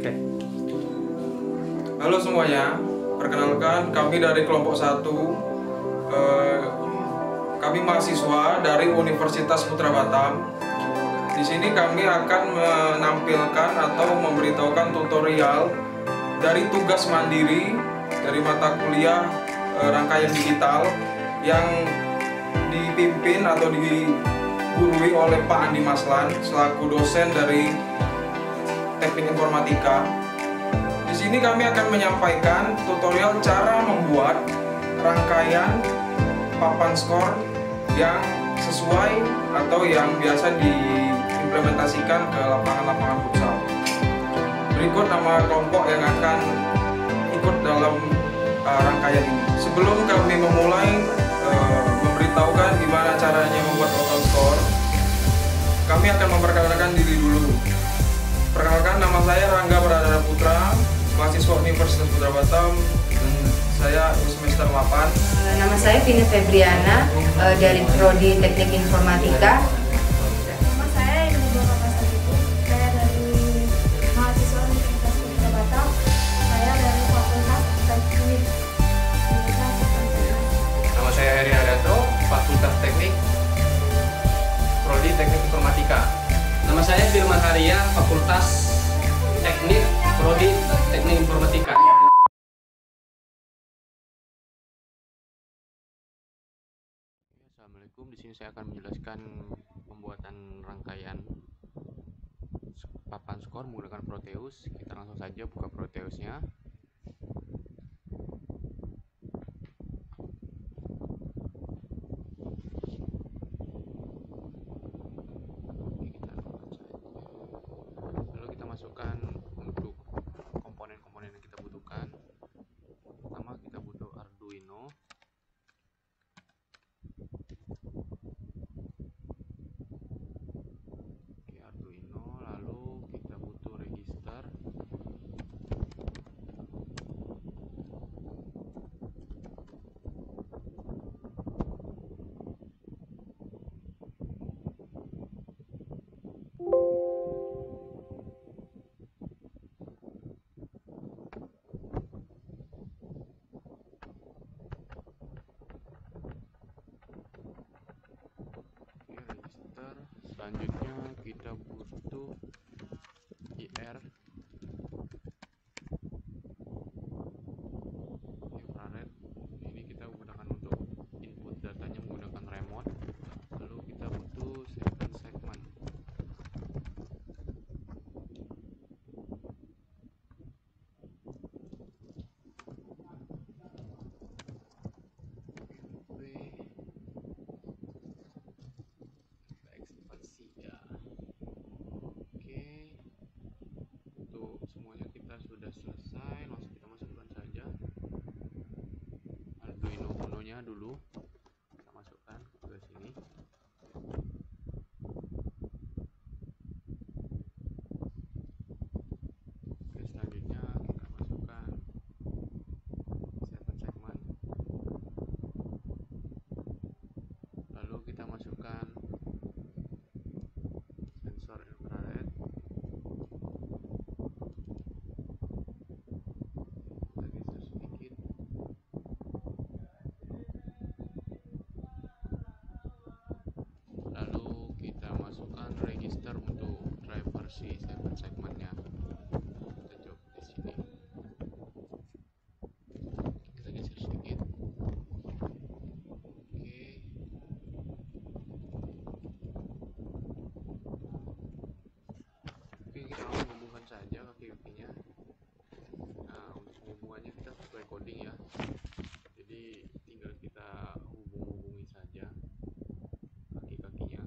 Oke. Halo semuanya, perkenalkan kami dari kelompok 1. Kami mahasiswa dari Universitas Putra Batam. Di sini kami akan menampilkan atau memberitahukan tutorial dari tugas mandiri dari mata kuliah rangkaian digital yang dipimpin atau digurui oleh Pak Andi Maslan selaku dosen dari Teknik Informatika. Di sini kami akan menyampaikan tutorial cara membuat rangkaian papan skor yang sesuai atau yang biasa diimplementasikan ke lapangan-lapangan futsal. Berikut nama kelompok yang akan ikut dalam rangkaian ini. Sebelum kami memulai memberitahukan gimana caranya membuat papan skor, kami akan memperkenalkan diri dulu. Perkenalkan, nama saya Rangga Pradana Putra, mahasiswa Universitas Putra Batam, dan saya semester 8. Nama saya Vina Febriana dari Prodi Teknik Informatika. Nama saya Ibu Kapasaribu. Saya dari mahasiswa Universitas Putra Batam. Saya dari Fakultas Teknik. Nama saya Heri Haryanto, Fakultas Teknik, Prodi Teknik Informatika. Nama saya Firman Haria, Fakultas Teknik, Prodi Teknik Informatika. Assalamualaikum. Di sini saya akan menjelaskan pembuatan rangkaian papan skor menggunakan Proteus. Kita langsung saja buka Proteusnya. Lalu kita masukkan untuk komponen-komponen yang kita butuhkan. Pertama kita butuh Arduino. Arduino, lalu kita butuh register. Selanjutnya kita butuh IR, infrared. Ini kita gunakan untuk input datanya menggunakan remote. Lalu kita butuh second segment. Semuanya kita sudah selesai, langsung kita masukkan saja Arduino Uno-nya dulu. Kita masukkan ke sini. Oke, selanjutnya kita masukkan second segment. Lalu kita masukkan sensor infrared. Lalu kita masukkan register untuk driver si second segmentnya. Kita coba di sini. Kita geser sedikit. Oke, kita menghubungkan saja kaki-kakinya. Nah, untuk penghubungannya kita sesuai coding ya. Jadi tinggal kita hubungi saja kaki-kakinya.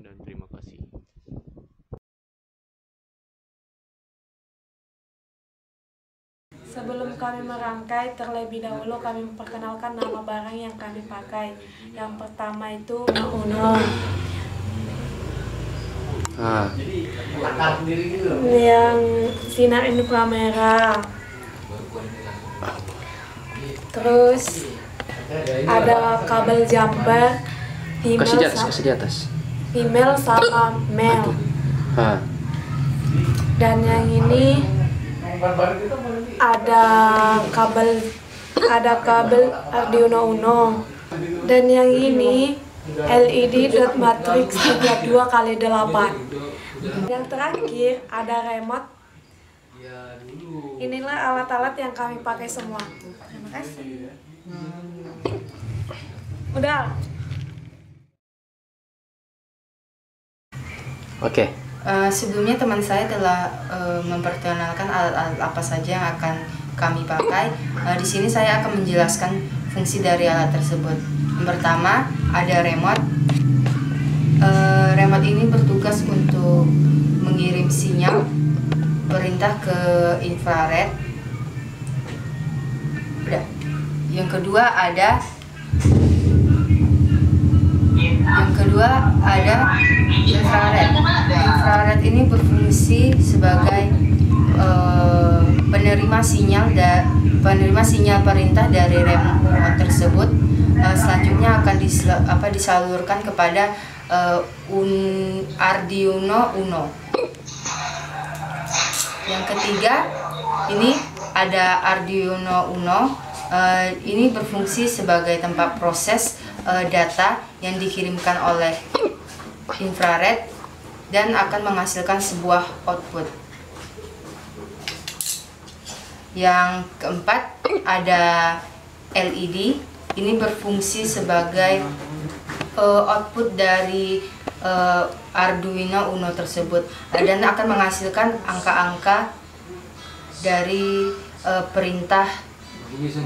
dan terima kasih. Sebelum kami merangkai, terlebih dahulu kami memperkenalkan nama barang yang kami pakai. Yang pertama itu Uno. Yang sinar inframerah. Terus ada kabel jumper Kasih di atas. female sama male. Dan yang ini ada kabel Arduino Uno. Dan yang ini LED dot matrix 32x8. Yang terakhir ada remote. Inilah alat-alat yang kami pakai semua. Terima kasih. Udah. Oke. Sebelumnya teman saya telah memperkenalkan alat-alat apa saja yang akan kami pakai. Di sini saya akan menjelaskan fungsi dari alat tersebut. Yang pertama ada remote. Remote ini bertugas untuk mengirim sinyal perintah ke infrared. Udah. Yang kedua ada infrared. Infrared ini berfungsi sebagai penerima sinyal perintah dari remote tersebut. Selanjutnya akan disalurkan kepada Arduino Uno. Yang ketiga ini ada Arduino Uno. Ini berfungsi sebagai tempat proses data yang dikirimkan oleh infrared dan akan menghasilkan sebuah output. Yang keempat ada LED. Ini berfungsi sebagai output dari Arduino Uno tersebut dan akan menghasilkan angka-angka dari perintah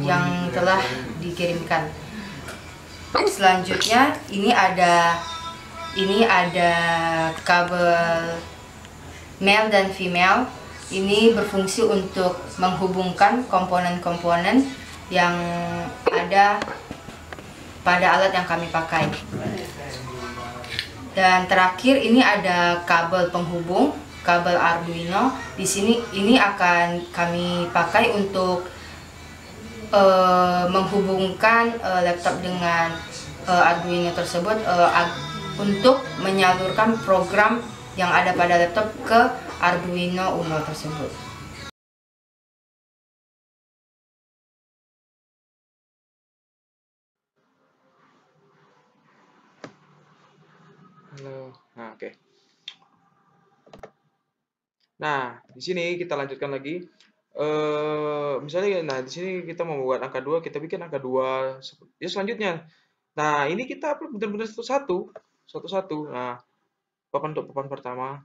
yang telah dikirimkan. Selanjutnya ini ada kabel male dan female. Ini berfungsi untuk menghubungkan komponen-komponen yang ada pada alat yang kami pakai. Dan terakhir ini ada kabel penghubung, kabel Arduino. Di sini ini akan kami pakai untuk menghubungkan laptop dengan Arduino tersebut untuk menyalurkan program yang ada pada laptop ke Arduino Uno tersebut. Halo. Nah, oke. Nah, di sini kita lanjutkan lagi. Misalnya, di sini kita membuat angka 2, kita bikin angka 2 ya selanjutnya. Nah, ini kita upload benar-benar satu-satu. Nah, papan pertama.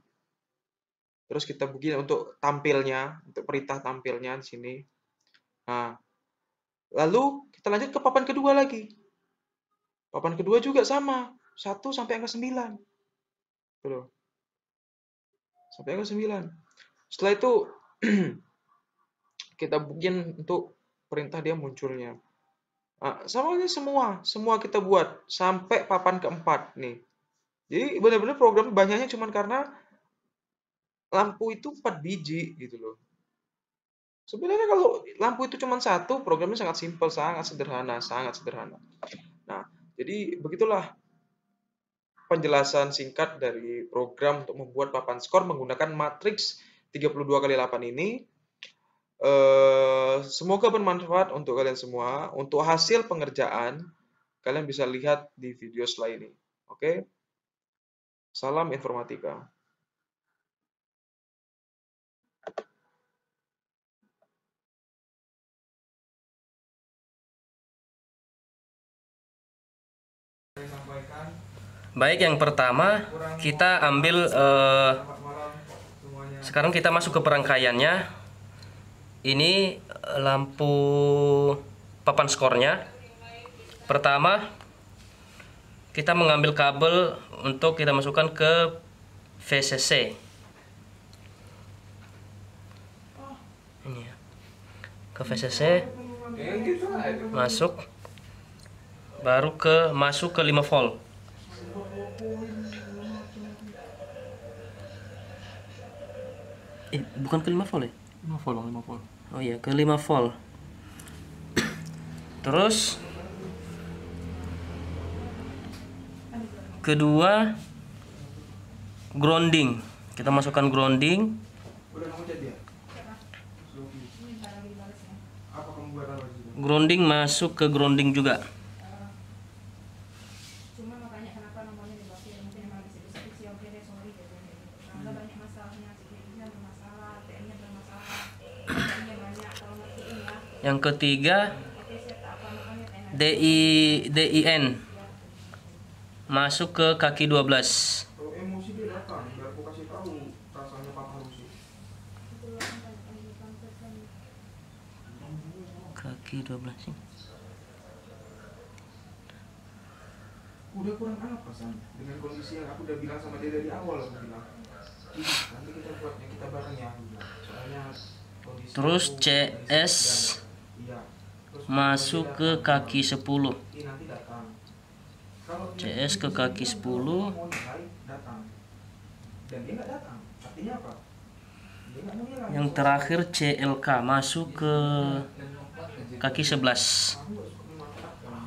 Terus kita bikin untuk tampilnya, untuk perintah tampilnya di sini. Nah, lalu kita lanjut ke papan kedua lagi. Papan kedua juga sama, 1 sampai angka 9. Tuh. Sampai angka 9. Setelah itu kita bikin untuk perintah dia munculnya. Nah, sama ini semua kita buat sampai papan keempat nih. Jadi benar-benar program banyaknya cuman karena lampu itu 4 biji gitu loh. Sebenarnya kalau lampu itu cuma 1, programnya sangat simpel, sangat sederhana. Nah, jadi begitulah penjelasan singkat dari program untuk membuat papan skor menggunakan matriks 32x8 ini. Semoga bermanfaat untuk kalian semua. Untuk hasil pengerjaan, kalian bisa lihat di video setelah ini. Oke? Salam informatika. Baik, yang pertama kita ambil sekarang kita masuk ke perangkaiannya. Ini lampu papan skornya. Pertama kita mengambil kabel untuk kita masukkan ke VCC. Ini ya. Ke VCC masuk, baru masuk ke 5 volt. Bukan ke 5 volt ya? 5 volt bang, 5 volt. Oh iya, ke 5 volt. Terus kedua, grounding. Kita masukkan grounding. Udah kamu jadi ya? Apa kamu buat apa sih? Grounding masuk ke grounding juga. Cuma makanya kenapa nomornya diblokir, mungkin emang diskusi oke deh, sorry gitu. Karena banyak masalahnya, CPI-nya bermasalah, TN-nya bermasalah, TN-nya banyak, kalau ngertiin ya. Yang ketiga, Oke, siap, apa namanya TN. DIN masuk ke kaki 12. Kalau emosi dia datang, biar aku kasih tahu rasanya Papa Rusi. Kaki 12 ini. Udah kurang apa San? Dengan kondisi yang aku udah bilang sama dia dari awal, aku bilang "Ih, nanti kita buatnya kita bareng ya," aku bilang. Soalnya kondisi Terus aku CS iya. Terus masuk ke kaki 10. Ih, nanti datang. Kalau dia CS ke kaki 10. mau nilai, datang. Dan dia nggak datang. Artinya apa? Dia nggak mau nilai. Yang terakhir CLK masuk ke kaki 11. Aku nggak suka memanfaatkan.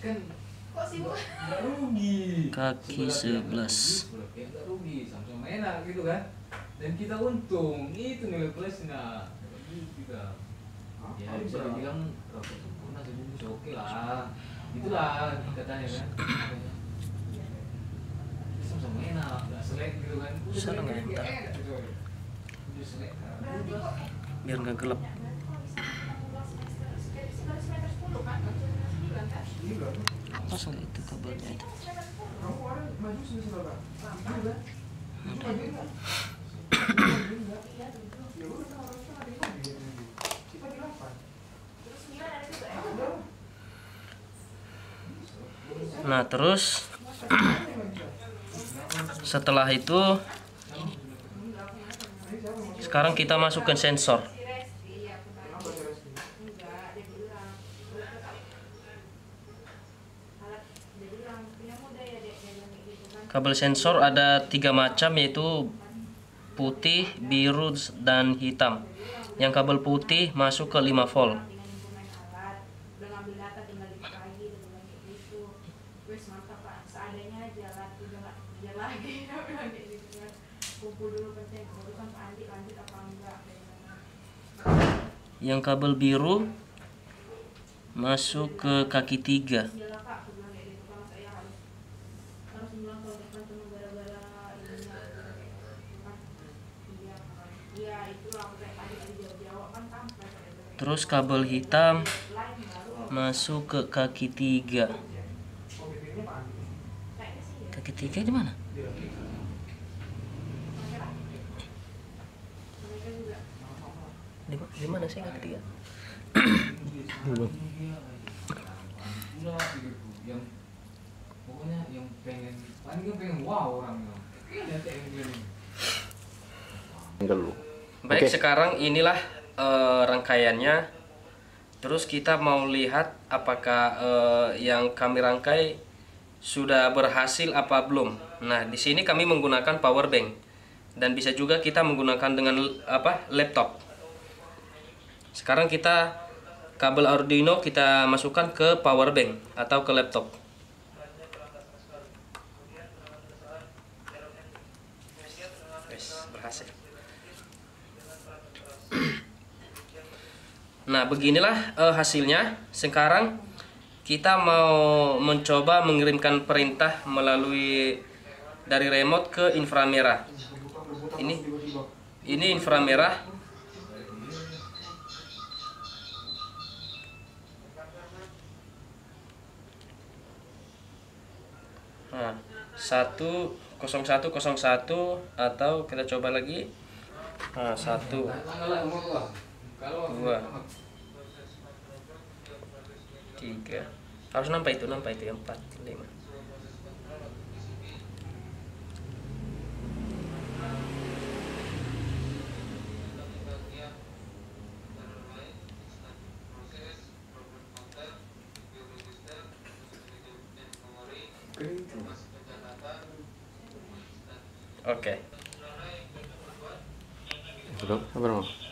Kan Kok sibuk? nggak rugi. Kaki 11. Nggak rugi, sama-sama enak gitu kan. Dan kita untung, itu nilai plusnya. Jadi kita ya bisa dibilang rokok sempurna sebungkus oke lah. Itulah katanya kan. Sama-sama enak, nggak selek gitu kan. Seneng ya, bentar. Enak gitu. Udah selek. Biar nggak gelap. Pas nggak itu kabelnya itu? Kamu orang maju semester berapa? Ada. Itu maju enggak? Ya udah kan orang itu ada yang maju. Kita di 8. Nah, terus setelah itu sekarang kita masukkan sensor. Kabel sensor ada 3 macam, yaitu putih, biru, dan hitam. Yang kabel putih masuk ke 5 volt. Yang kabel biru masuk ke kaki 3. Terus kabel hitam masuk ke kaki 3. Kaki 3 di mana? Di mana sih kaki 3? Yang pokoknya yang pengen paling kan pengen wow orangnya. Baik, sekarang inilah rangkaiannya. Terus kita mau lihat apakah yang kami rangkai sudah berhasil apa belum. Nah, di sini kami menggunakan power bank dan bisa juga kita menggunakan dengan laptop. Sekarang kita kabel Arduino kita masukkan ke power bank atau ke laptop. Berhasil. Nah, beginilah hasilnya. Sekarang kita mau mencoba mengirimkan perintah melalui dari remote ke inframerah. Ini inframerah. Nah, 10101 atau kita coba lagi. Nah, 1 2 3 harus nampak itu 4 5 Oke. Sudah, sabar mau.